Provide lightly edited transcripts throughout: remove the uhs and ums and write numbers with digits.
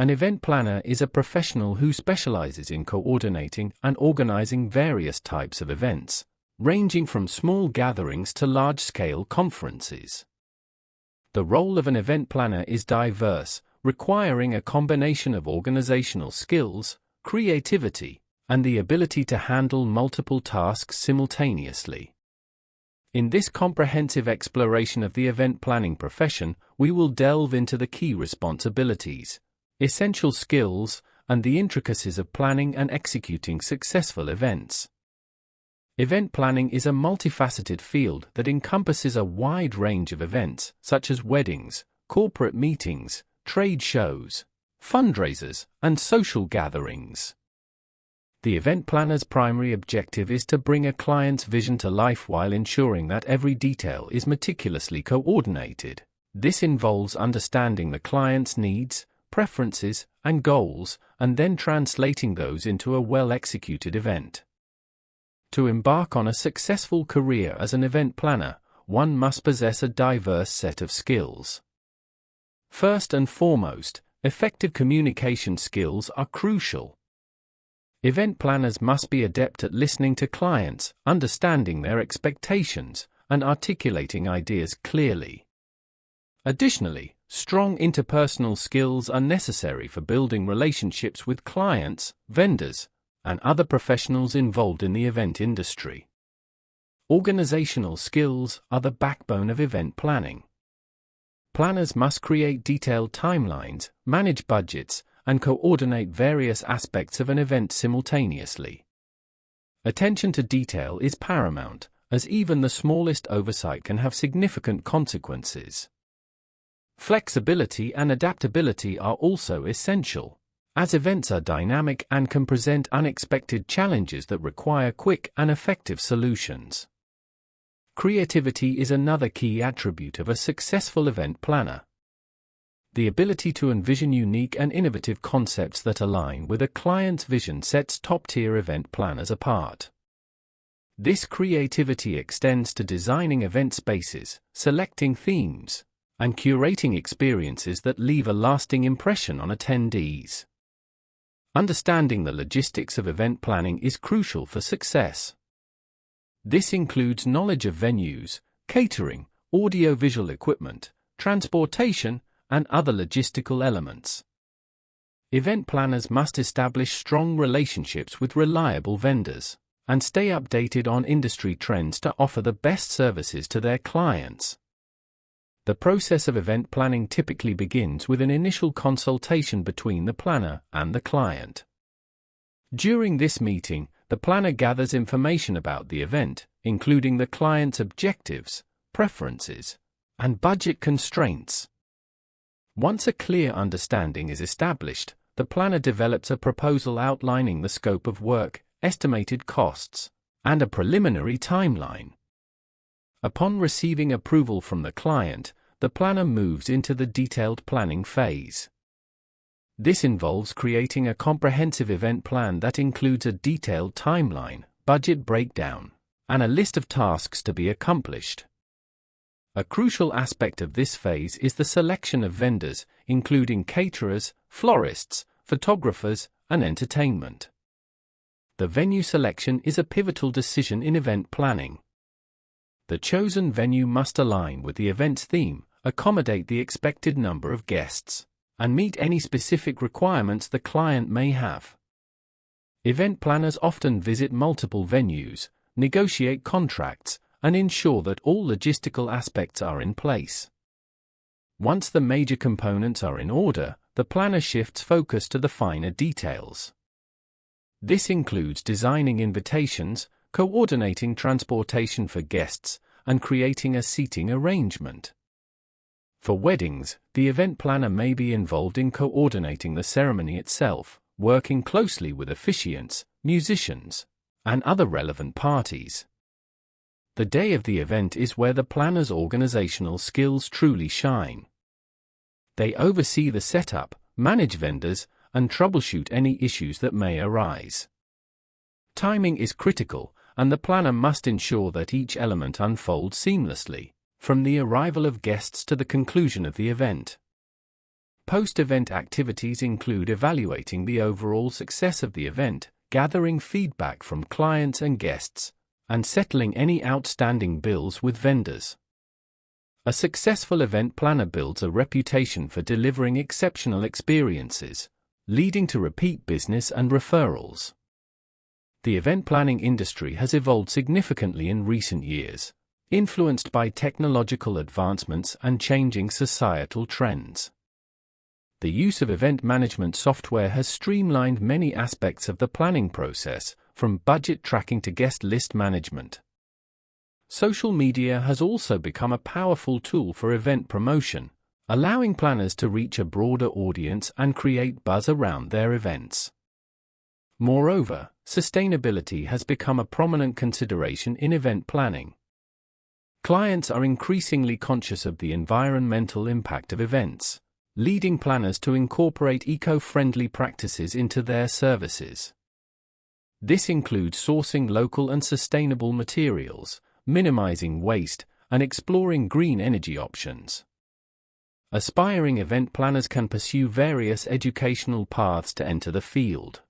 An event planner is a professional who specializes in coordinating and organizing various types of events, ranging from small gatherings to large-scale conferences. The role of an event planner is diverse, requiring a combination of organizational skills, creativity, and the ability to handle multiple tasks simultaneously. In this comprehensive exploration of the event planning profession, we will delve into the key responsibilities, essential skills, and the intricacies of planning and executing successful events. Event planning is a multifaceted field that encompasses a wide range of events, such as weddings, corporate meetings, trade shows, fundraisers, and social gatherings. The event planner's primary objective is to bring a client's vision to life while ensuring that every detail is meticulously coordinated. This involves understanding the client's needs, preferences, and goals, and then translating those into a well-executed event. To embark on a successful career as an event planner, one must possess a diverse set of skills. First and foremost, effective communication skills are crucial. Event planners must be adept at listening to clients, understanding their expectations, and articulating ideas clearly. Additionally, strong interpersonal skills are necessary for building relationships with clients, vendors, and other professionals involved in the event industry. Organizational skills are the backbone of event planning. Planners must create detailed timelines, manage budgets, and coordinate various aspects of an event simultaneously. Attention to detail is paramount, as even the smallest oversight can have significant consequences. Flexibility and adaptability are also essential, as events are dynamic and can present unexpected challenges that require quick and effective solutions. Creativity is another key attribute of a successful event planner. The ability to envision unique and innovative concepts that align with a client's vision sets top-tier event planners apart. This creativity extends to designing event spaces, selecting themes, and curating experiences that leave a lasting impression on attendees. Understanding the logistics of event planning is crucial for success. This includes knowledge of venues, catering, audio-visual equipment, transportation, and other logistical elements. Event planners must establish strong relationships with reliable vendors, and stay updated on industry trends to offer the best services to their clients. The process of event planning typically begins with an initial consultation between the planner and the client. During this meeting, the planner gathers information about the event, including the client's objectives, preferences, and budget constraints. Once a clear understanding is established, the planner develops a proposal outlining the scope of work, estimated costs, and a preliminary timeline. Upon receiving approval from the client, the planner moves into the detailed planning phase. This involves creating a comprehensive event plan that includes a detailed timeline, budget breakdown, and a list of tasks to be accomplished. A crucial aspect of this phase is the selection of vendors, including caterers, florists, photographers, and entertainment. The venue selection is a pivotal decision in event planning. The chosen venue must align with the event's theme, accommodate the expected number of guests, and meet any specific requirements the client may have. Event planners often visit multiple venues, negotiate contracts, and ensure that all logistical aspects are in place. Once the major components are in order, the planner shifts focus to the finer details. This includes designing invitations, coordinating transportation for guests, and creating a seating arrangement. For weddings, the event planner may be involved in coordinating the ceremony itself, working closely with officiants, musicians, and other relevant parties. The day of the event is where the planner's organizational skills truly shine. They oversee the setup, manage vendors, and troubleshoot any issues that may arise. Timing is critical, and the planner must ensure that each element unfolds seamlessly, from the arrival of guests to the conclusion of the event. Post-event activities include evaluating the overall success of the event, gathering feedback from clients and guests, and settling any outstanding bills with vendors. A successful event planner builds a reputation for delivering exceptional experiences, leading to repeat business and referrals. The event planning industry has evolved significantly in recent years, influenced by technological advancements and changing societal trends. The use of event management software has streamlined many aspects of the planning process, from budget tracking to guest list management. Social media has also become a powerful tool for event promotion, allowing planners to reach a broader audience and create buzz around their events. Moreover, sustainability has become a prominent consideration in event planning. Clients are increasingly conscious of the environmental impact of events, leading planners to incorporate eco-friendly practices into their services. This includes sourcing local and sustainable materials, minimizing waste, and exploring green energy options. Aspiring event planners can pursue various educational paths to enter the field.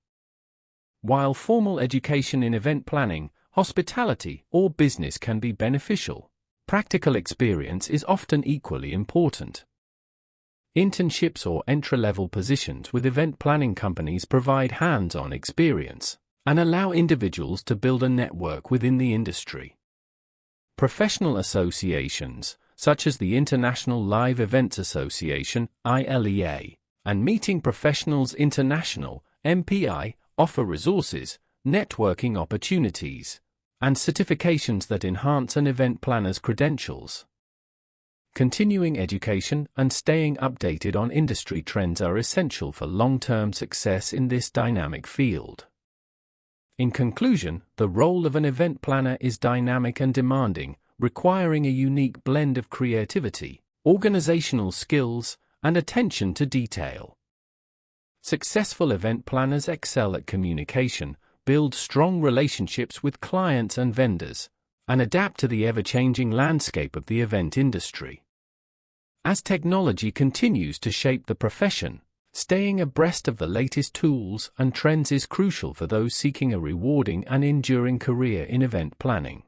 While formal education in event planning, hospitality, or business can be beneficial, practical experience is often equally important. Internships or entry-level positions with event planning companies provide hands-on experience and allow individuals to build a network within the industry. Professional associations, such as the International Live Events Association (ILEA) and Meeting Professionals International (MPI), offer resources, networking opportunities, and certifications that enhance an event planner's credentials. Continuing education and staying updated on industry trends are essential for long-term success in this dynamic field. In conclusion, the role of an event planner is dynamic and demanding, requiring a unique blend of creativity, organizational skills, and attention to detail. Successful event planners excel at communication, build strong relationships with clients and vendors, and adapt to the ever-changing landscape of the event industry. As technology continues to shape the profession, staying abreast of the latest tools and trends is crucial for those seeking a rewarding and enduring career in event planning.